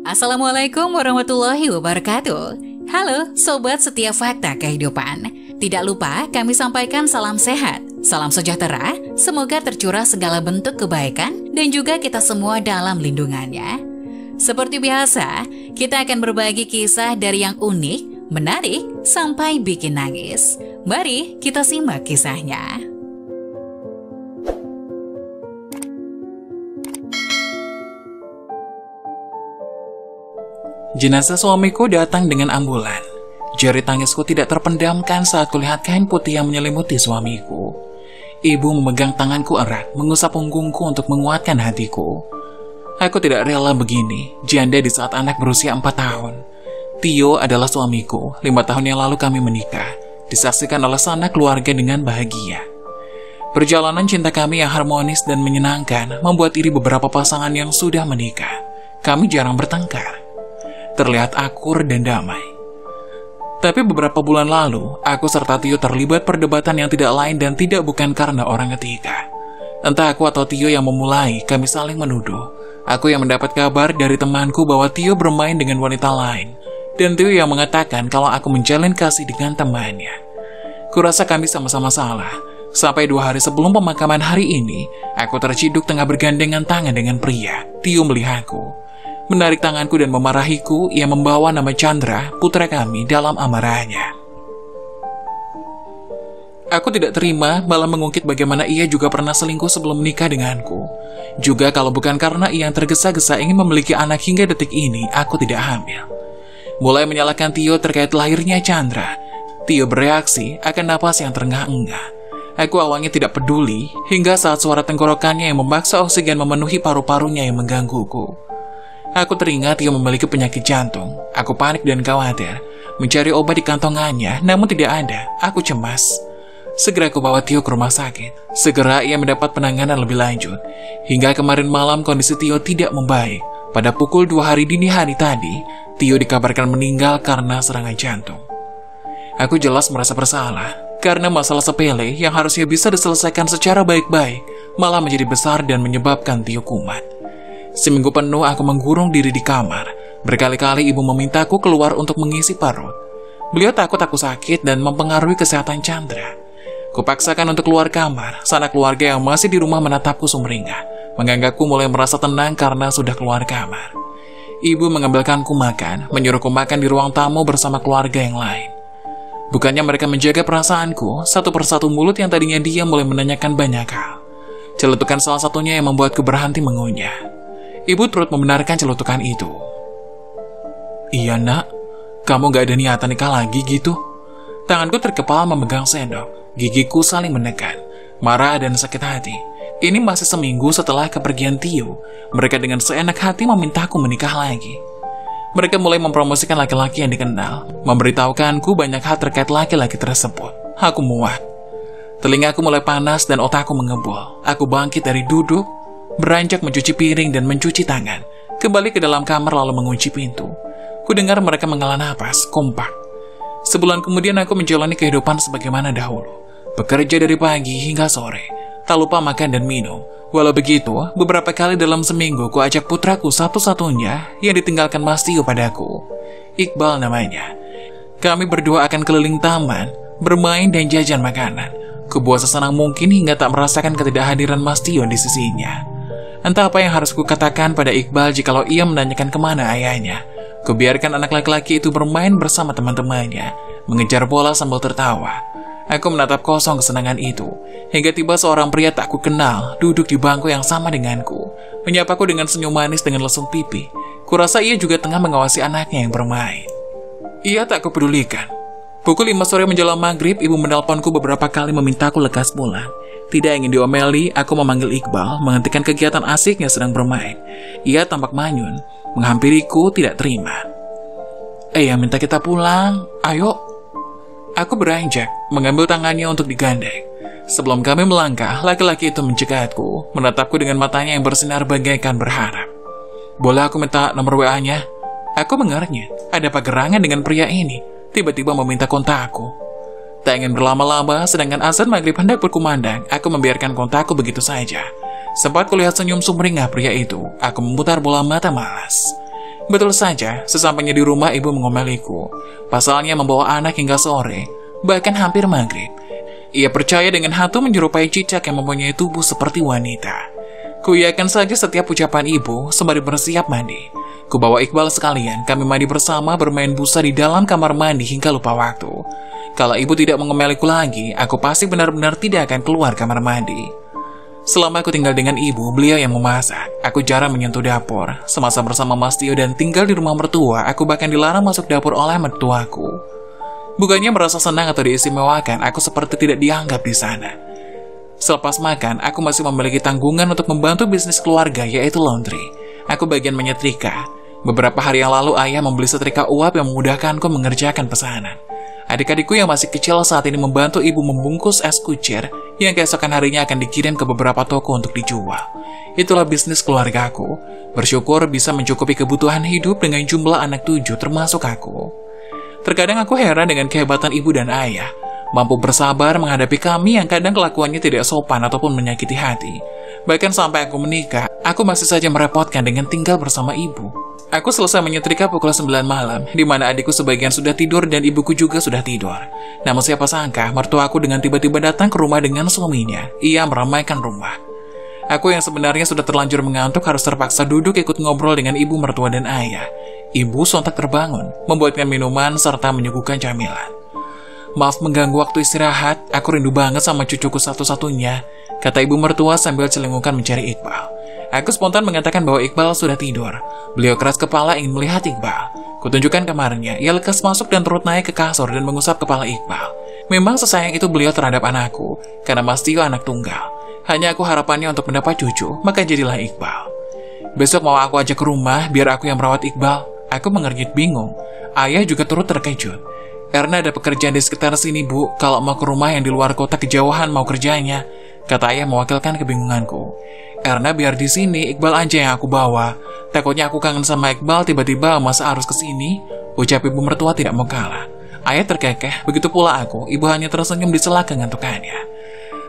Assalamualaikum warahmatullahi wabarakatuh. Halo Sobat Setiap Fakta Kehidupan. Tidak lupa kami sampaikan salam sehat, salam sejahtera, semoga tercurah segala bentuk kebaikan dan juga kita semua dalam lindungannya. Seperti biasa, kita akan berbagi kisah dari yang unik, menarik, sampai bikin nangis. Mari kita simak kisahnya. Jenazah suamiku datang dengan ambulan. Jari tangisku tidak terpendamkan saat kulihat kain putih yang menyelimuti suamiku. Ibu memegang tanganku erat, mengusap punggungku untuk menguatkan hatiku. Aku tidak rela begini, janda di saat anak berusia 4 tahun. Tio adalah suamiku, 5 tahun yang lalu kami menikah, disaksikan oleh sanak keluarga dengan bahagia. Perjalanan cinta kami yang harmonis dan menyenangkan membuat iri beberapa pasangan yang sudah menikah. Kami jarang bertengkar, terlihat akur dan damai. Tapi beberapa bulan lalu, aku serta Tio terlibat perdebatan yang tidak lain dan tidak bukan karena orang ketiga. Entah aku atau Tio yang memulai, kami saling menuduh. Aku yang mendapat kabar dari temanku bahwa Tio bermain dengan wanita lain, dan Tio yang mengatakan kalau aku menjalin kasih dengan temannya. Kurasa kami sama-sama salah. Sampai 2 hari sebelum pemakaman hari ini, aku terciduk tengah bergandengan tangan dengan pria. Tio melihatku, menarik tanganku dan memarahiku. Ia membawa nama Chandra, putra kami, dalam amarahnya. Aku tidak terima, malah mengungkit bagaimana ia juga pernah selingkuh sebelum menikah denganku. Juga kalau bukan karena ia yang tergesa-gesa ingin memiliki anak hingga detik ini, aku tidak hamil. Mulai menyalahkan Tio terkait lahirnya Chandra. Tio bereaksi akan napas yang terengah-engah. Aku awalnya tidak peduli, hingga saat suara tenggorokannya yang memaksa oksigen memenuhi paru-parunya yang menggangguku. Aku teringat Tio memiliki penyakit jantung. Aku panik dan khawatir, mencari obat di kantongannya, namun tidak ada. Aku cemas. Segera aku bawa Tio ke rumah sakit. Segera ia mendapat penanganan lebih lanjut. Hingga kemarin malam kondisi Tio tidak membaik. Pada pukul 2 hari dini hari tadi, Tio dikabarkan meninggal karena serangan jantung. Aku jelas merasa bersalah, karena masalah sepele yang harusnya bisa diselesaikan secara baik-baik, malah menjadi besar dan menyebabkan Tio kumat. Seminggu penuh aku mengurung diri di kamar. Berkali-kali ibu memintaku keluar untuk mengisi parut. Beliau takut aku sakit dan mempengaruhi kesehatan Chandra. Kupaksakan untuk keluar kamar. Sanak keluarga yang masih di rumah menatapku sumringah, menganggapku mulai merasa tenang karena sudah keluar kamar. Ibu mengambilkanku makan, menyuruhku makan di ruang tamu bersama keluarga yang lain. Bukannya mereka menjaga perasaanku, satu persatu mulut yang tadinya diam mulai menanyakan banyak hal. Celetukan salah satunya yang membuatku berhenti mengunyah. Ibu turut membenarkan celutukan itu. Iya nak, kamu gak ada niatan nikah lagi gitu? Tanganku terkepal memegang sendok. Gigiku saling menekan, marah dan sakit hati. Ini masih seminggu setelah kepergian Tio. Mereka dengan seenak hati memintaku menikah lagi. Mereka mulai mempromosikan laki-laki yang dikenal, memberitahukanku banyak hal terkait laki-laki tersebut. Aku muak. Telingaku mulai panas dan otakku mengebul. Aku bangkit dari duduk, beranjak mencuci piring dan mencuci tangan. Kembali ke dalam kamar lalu mengunci pintu. Kudengar mereka menghela napas, kompak. Sebulan kemudian aku menjalani kehidupan sebagaimana dahulu. Bekerja dari pagi hingga sore, tak lupa makan dan minum. Walau begitu, beberapa kali dalam seminggu ku ajak putraku satu-satunya yang ditinggalkan Mas Tio padaku. Iqbal namanya. Kami berdua akan keliling taman, bermain dan jajan makanan. Kubuat sesenang mungkin hingga tak merasakan ketidakhadiran Mas Tio di sisinya. Entah apa yang harus kukatakan pada Iqbal jikalau ia menanyakan kemana ayahnya. Kubiarkan anak laki-laki itu bermain bersama teman-temannya, mengejar bola sambil tertawa. Aku menatap kosong kesenangan itu, hingga tiba seorang pria tak ku kenal, duduk di bangku yang sama denganku, menyapaku dengan senyum manis dengan lesung pipi. Kurasa ia juga tengah mengawasi anaknya yang bermain. Ia tak kupedulikan. Pukul 5 sore menjelang maghrib, ibu menelponku beberapa kali memintaku lekas pulang. Tidak ingin diomeli, aku memanggil Iqbal, menghentikan kegiatan asiknya sedang bermain. Ia tampak manyun, menghampiriku tidak terima. Ayah minta kita pulang, ayo. Aku beranjak, mengambil tangannya untuk digandeng. Sebelum kami melangkah, laki-laki itu mencegatku, menatapku dengan matanya yang bersinar bagaikan berharap. Boleh aku minta nomor WA-nya? Aku mengernyit, ada apa gerangan dengan pria ini? Tiba-tiba meminta kontakku. Tak ingin berlama-lama, sedangkan azan maghrib hendak berkumandang, aku membiarkan kontakku begitu saja. Sempat kulihat senyum sumringah pria itu, aku memutar bola mata malas. Betul saja, sesampainya di rumah ibu mengomeliku. Pasalnya membawa anak hingga sore, bahkan hampir maghrib. Ia percaya dengan hantu menyerupai cicak yang mempunyai tubuh seperti wanita. Kuiyakan saja setiap ucapan ibu sembari bersiap mandi. Kubawa Iqbal sekalian, kami mandi bersama bermain busa di dalam kamar mandi hingga lupa waktu. Kalau ibu tidak mengomeliku lagi, aku pasti benar-benar tidak akan keluar kamar mandi. Selama aku tinggal dengan ibu, beliau yang memasak. Aku jarang menyentuh dapur. Semasa bersama Mas Tio dan tinggal di rumah mertua, aku bahkan dilarang masuk dapur oleh mertuaku. Bukannya merasa senang atau diistimewakan, aku seperti tidak dianggap di sana. Selepas makan, aku masih memiliki tanggungan untuk membantu bisnis keluarga, yaitu laundry. Aku bagian menyetrika. Beberapa hari yang lalu, ayah membeli setrika uap yang memudahkanku mengerjakan pesanan. Adik-adikku yang masih kecil saat ini membantu ibu membungkus es kucir yang keesokan harinya akan dikirim ke beberapa toko untuk dijual. Itulah bisnis keluargaku. Bersyukur bisa mencukupi kebutuhan hidup dengan jumlah anak 7 termasuk aku. Terkadang aku heran dengan kehebatan ibu dan ayah, mampu bersabar menghadapi kami yang kadang kelakuannya tidak sopan ataupun menyakiti hati. Bahkan sampai aku menikah, aku masih saja merepotkan dengan tinggal bersama ibu. Aku selesai menyetrika pukul 9 malam, di mana adikku sebagian sudah tidur dan ibuku juga sudah tidur. Namun siapa sangka, mertuaku dengan tiba-tiba datang ke rumah dengan suaminya. Ia meramaikan rumah. Aku yang sebenarnya sudah terlanjur mengantuk harus terpaksa duduk ikut ngobrol dengan ibu mertua dan ayah. Ibu sontak terbangun, membuatkan minuman serta menyuguhkan camilan. Maaf mengganggu waktu istirahat, aku rindu banget sama cucuku satu-satunya, kata ibu mertua sambil celengukan mencari Iqbal. Aku spontan mengatakan bahwa Iqbal sudah tidur. Beliau keras kepala ingin melihat Iqbal. Kutunjukkan kamarnya, ia lekas masuk dan turut naik ke kasur dan mengusap kepala Iqbal. Memang sesayang itu beliau terhadap anakku, karena Mas Tio anak tunggal. Hanya aku harapannya untuk mendapat cucu, maka jadilah Iqbal. Besok mau aku ajak ke rumah, biar aku yang merawat Iqbal. Aku mengernyit bingung. Ayah juga turut terkejut. Karena ada pekerjaan di sekitar sini, Bu. Kalau mau ke rumah yang di luar kota kejauhan mau kerjanya, kata ayah mewakilkan kebingunganku. Karena biar di sini Iqbal aja yang aku bawa. Takutnya aku kangen sama Iqbal tiba-tiba masa harus ke sini. Ucap ibu mertua tidak mau kalah. Ayah terkekeh, begitu pula aku. Ibu hanya tersenyum di sela kegantukannya.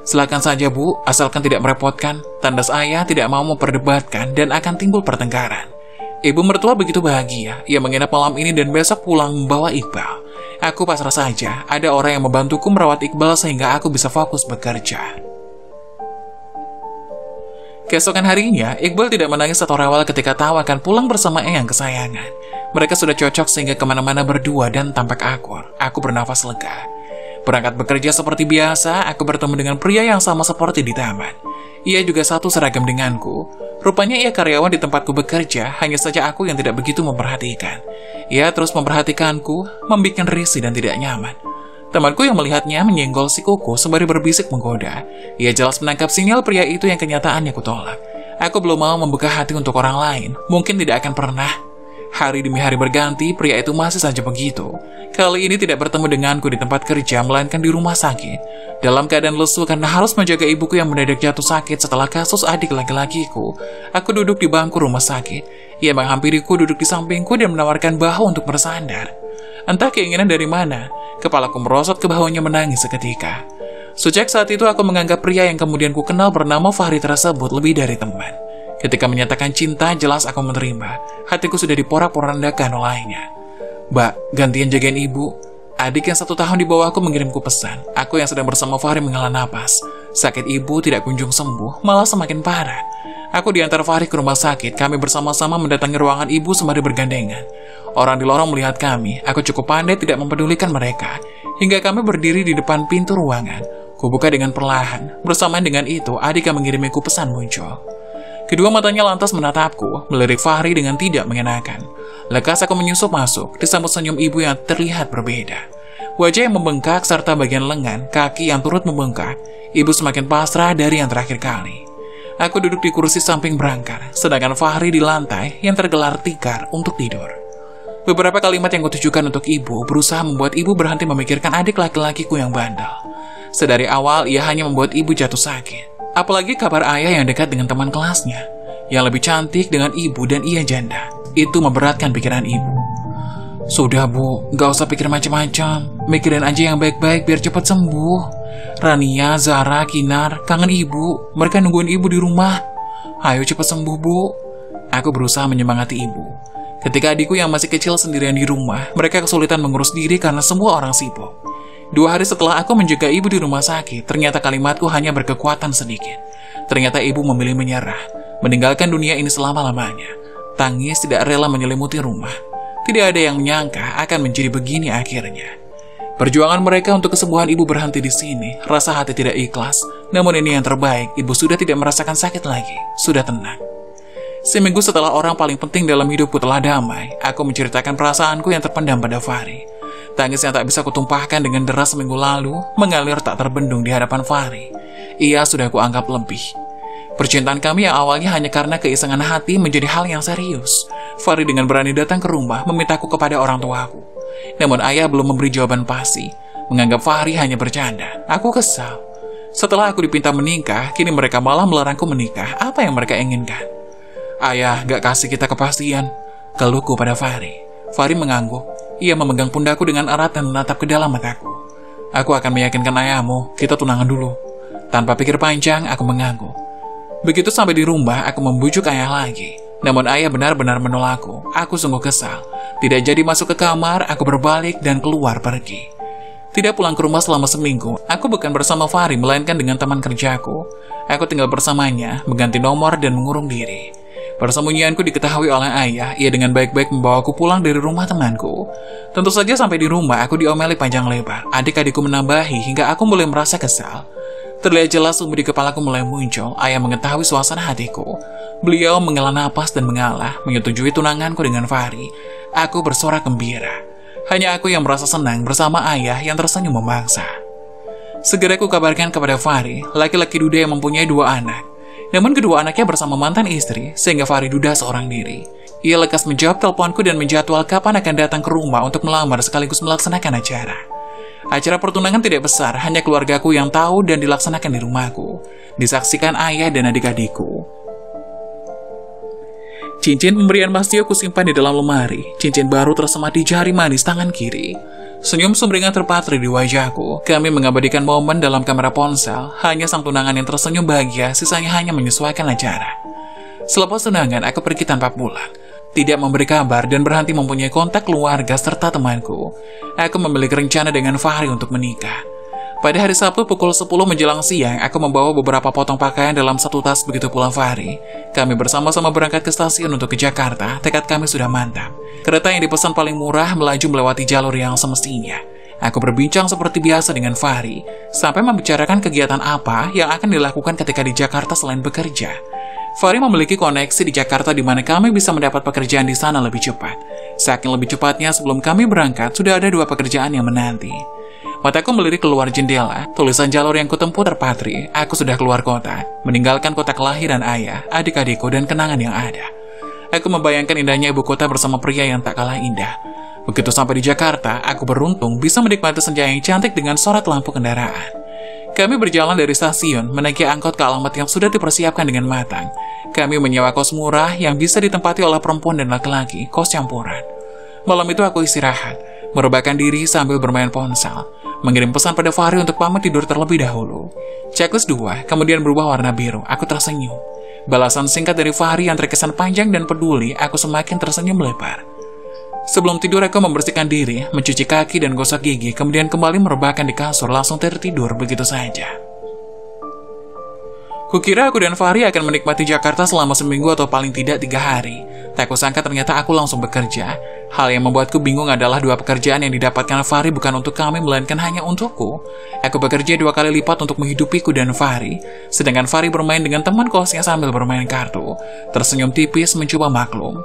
Silakan saja, Bu, asalkan tidak merepotkan. Tandas ayah tidak mau memperdebatkan dan akan timbul pertengkaran. Ibu mertua begitu bahagia. Ia menginap malam ini dan besok pulang membawa Iqbal. Aku pasrah saja. Ada orang yang membantuku merawat Iqbal sehingga aku bisa fokus bekerja. Keesokan harinya, Iqbal tidak menangis atau rewel ketika tahu akan pulang bersama eyang kesayangan. Mereka sudah cocok sehingga kemana-mana berdua dan tampak akur. Aku bernafas lega. Berangkat bekerja seperti biasa, aku bertemu dengan pria yang sama seperti di taman. Ia juga satu seragam denganku. Rupanya ia karyawan di tempatku bekerja, hanya saja aku yang tidak begitu memperhatikan. Ia terus memperhatikanku, membuat risih dan tidak nyaman. Temanku yang melihatnya menyenggol sikuku sembari berbisik menggoda. Ia jelas menangkap sinyal pria itu yang kenyataannya kutolak. Aku belum mau membuka hati untuk orang lain. Mungkin tidak akan pernah. Hari demi hari berganti, pria itu masih saja begitu. Kali ini tidak bertemu denganku di tempat kerja, melainkan di rumah sakit. Dalam keadaan lesu karena harus menjaga ibuku yang mendadak jatuh sakit setelah kasus adik laki-lakiku. Aku duduk di bangku rumah sakit. Ia menghampiriku duduk di sampingku dan menawarkan bahu untuk bersandar. Entah keinginan dari mana, kepalaku merosot ke bahunya menangis seketika. Sejak saat itu aku menganggap pria yang kemudian ku kenal bernama Fahri tersebut lebih dari teman. Ketika menyatakan cinta, jelas aku menerima. Hatiku sudah diporak-porandakan olehnya. Mbak, gantian jagain ibu. Adik yang 1 tahun di bawahku mengirimku pesan. Aku yang sedang bersama Fahri menghela napas. Sakit ibu tidak kunjung sembuh, malah semakin parah. Aku diantar Fahri ke rumah sakit. Kami bersama-sama mendatangi ruangan ibu sembari bergandengan. Orang di lorong melihat kami. Aku cukup pandai tidak mempedulikan mereka. Hingga kami berdiri di depan pintu ruangan. Kubuka dengan perlahan. Bersamaan dengan itu, adik yang mengirimiku pesan muncul. Kedua matanya lantas menatapku, melirik Fahri dengan tidak mengenakan. Lekas aku menyusup masuk, disambut senyum ibu yang terlihat berbeda. Wajah yang membengkak serta bagian lengan, kaki yang turut membengkak. Ibu semakin pasrah dari yang terakhir kali. Aku duduk di kursi samping berangkar, sedangkan Fahri di lantai yang tergelar tikar untuk tidur. Beberapa kalimat yang kutujukan untuk ibu berusaha membuat ibu berhenti memikirkan adik laki-lakiku yang bandel. Sedari awal ia hanya membuat ibu jatuh sakit. Apalagi kabar ayah yang dekat dengan teman kelasnya, yang lebih cantik dengan ibu dan ia janda. Itu memberatkan pikiran ibu. Sudah Bu, gak usah pikir macam-macam. Mikirin aja yang baik-baik biar cepat sembuh. Rania, Zara, Kinar, kangen ibu. Mereka nungguin ibu di rumah. Ayo cepat sembuh, Bu. Aku berusaha menyemangati ibu. Ketika adikku yang masih kecil sendirian di rumah, mereka kesulitan mengurus diri karena semua orang sibuk. 2 hari setelah aku menjaga ibu di rumah sakit, ternyata kalimatku hanya berkekuatan sedikit. Ternyata ibu memilih menyerah, meninggalkan dunia ini selama-lamanya. Tangis tidak rela menyelimuti rumah. Tidak ada yang menyangka akan menjadi begini akhirnya. Perjuangan mereka untuk kesembuhan ibu berhenti di sini. Rasa hati tidak ikhlas. Namun ini yang terbaik, ibu sudah tidak merasakan sakit lagi. Sudah tenang. Seminggu setelah orang paling penting dalam hidupku telah damai, aku menceritakan perasaanku yang terpendam pada Fahri. Tangis yang tak bisa kutumpahkan dengan deras seminggu lalu mengalir tak terbendung di hadapan Fahri. Ia sudah kuanggap lebih. Percintaan kami yang awalnya hanya karena keisengan hati menjadi hal yang serius. Fahri dengan berani datang ke rumah memintaku kepada orang tuaku. Namun ayah belum memberi jawaban pasti, menganggap Fahri hanya bercanda. Aku kesal. Setelah aku dipinta menikah, kini mereka malah melarangku menikah. Apa yang mereka inginkan? Ayah gak kasih kita kepastian, keluhku pada Fahri. Fahri mengangguk. Ia memegang pundakku dengan erat dan menatap ke dalam mataku. Aku akan meyakinkan ayahmu, kita tunangan dulu. Tanpa pikir panjang, aku mengangguk. Begitu sampai di rumah, aku membujuk ayah lagi. Namun ayah benar-benar menolakku. Aku sungguh kesal. Tidak jadi masuk ke kamar, aku berbalik dan keluar pergi. Tidak pulang ke rumah selama seminggu. Aku bukan bersama Fahri, melainkan dengan teman kerjaku. Aku tinggal bersamanya, mengganti nomor dan mengurung diri. Persembunyianku diketahui oleh ayah. Ia dengan baik-baik membawaku pulang dari rumah temanku. Tentu saja sampai di rumah aku diomeli panjang lebar. Adik-adikku menambahi hingga aku mulai merasa kesal. Terlihat jelas sumber di kepalaku mulai muncul. Ayah mengetahui suasana hatiku. Beliau menghela napas dan mengalah, menyetujui tunanganku dengan Fahri. Aku bersorak gembira. Hanya aku yang merasa senang bersama ayah yang tersenyum memaksa. Segera aku kabarkan kepada Fahri, laki-laki duda yang mempunyai 2 anak. Namun kedua anaknya bersama mantan istri, sehingga Fahri duda seorang diri. Ia lekas menjawab teleponku dan menjadwal kapan akan datang ke rumah untuk melamar sekaligus melaksanakan acara. Acara pertunangan tidak besar, hanya keluargaku yang tahu dan dilaksanakan di rumahku. Disaksikan ayah dan adik-adikku. Cincin pemberian Mas Tio kusimpan di dalam lemari. Cincin baru tersemat di jari manis tangan kiri. Senyum sumringah terpatri di wajahku. Kami mengabadikan momen dalam kamera ponsel. Hanya sang tunangan yang tersenyum bahagia, sisanya hanya menyesuaikan acara. Selepas tunangan, aku pergi tanpa pulang. Tidak memberi kabar dan berhenti mempunyai kontak keluarga serta temanku. Aku memiliki rencana dengan Fahri untuk menikah. Pada hari Sabtu pukul 10 menjelang siang, aku membawa beberapa potong pakaian dalam satu tas begitu pula Fahri. Kami bersama-sama berangkat ke stasiun untuk ke Jakarta, tekad kami sudah mantap. Kereta yang dipesan paling murah melaju melewati jalur yang semestinya. Aku berbincang seperti biasa dengan Fahri, sampai membicarakan kegiatan apa yang akan dilakukan ketika di Jakarta selain bekerja. Fahri memiliki koneksi di Jakarta di mana kami bisa mendapat pekerjaan di sana lebih cepat. Saking lebih cepatnya sebelum kami berangkat, sudah ada 2 pekerjaan yang menanti. Mataku melirik keluar jendela, tulisan jalur yang kutempuh terpatri. Aku sudah keluar kota, meninggalkan kota kelahiran ayah, adik-adikku, dan kenangan yang ada. Aku membayangkan indahnya ibu kota bersama pria yang tak kalah indah. Begitu sampai di Jakarta, aku beruntung bisa menikmati senja yang cantik dengan sorot lampu kendaraan. Kami berjalan dari stasiun, menaiki angkot ke alamat yang sudah dipersiapkan dengan matang. Kami menyewa kos murah yang bisa ditempati oleh perempuan dan laki-laki, kos campuran. Malam itu aku istirahat, merebahkan diri sambil bermain ponsel. Mengirim pesan pada Fahri untuk pamit tidur terlebih dahulu. Checklist 2, kemudian berubah warna biru. Aku tersenyum. Balasan singkat dari Fahri yang terkesan panjang dan peduli, aku semakin tersenyum lebar. Sebelum tidur aku membersihkan diri, mencuci kaki dan gosok gigi, kemudian kembali merebahkan di kasur langsung tertidur begitu saja. Kukira aku dan Fahri akan menikmati Jakarta selama seminggu atau paling tidak 3 hari. Tak kusangka ternyata aku langsung bekerja. Hal yang membuatku bingung adalah 2 pekerjaan yang didapatkan Fahri bukan untuk kami, melainkan hanya untukku. Aku bekerja 2 kali lipat untuk menghidupiku dan Fahri, sedangkan Fahri bermain dengan teman kosnya sambil bermain kartu. Tersenyum tipis mencoba maklum.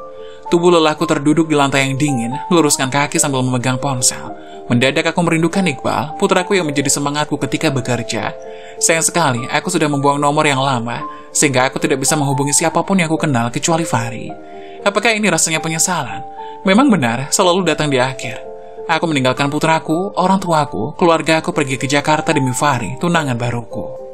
Tubuh lelahku terduduk di lantai yang dingin, meluruskan kaki sambil memegang ponsel. Mendadak aku merindukan Iqbal, putraku yang menjadi semangatku ketika bekerja. Sayang sekali, aku sudah membuang nomor yang lama, sehingga aku tidak bisa menghubungi siapapun yang aku kenal kecuali Fahri. Apakah ini rasanya penyesalan? Memang benar, selalu datang di akhir. Aku meninggalkan putraku, orang tuaku, keluarga aku pergi ke Jakarta demi Fahri, tunangan baruku.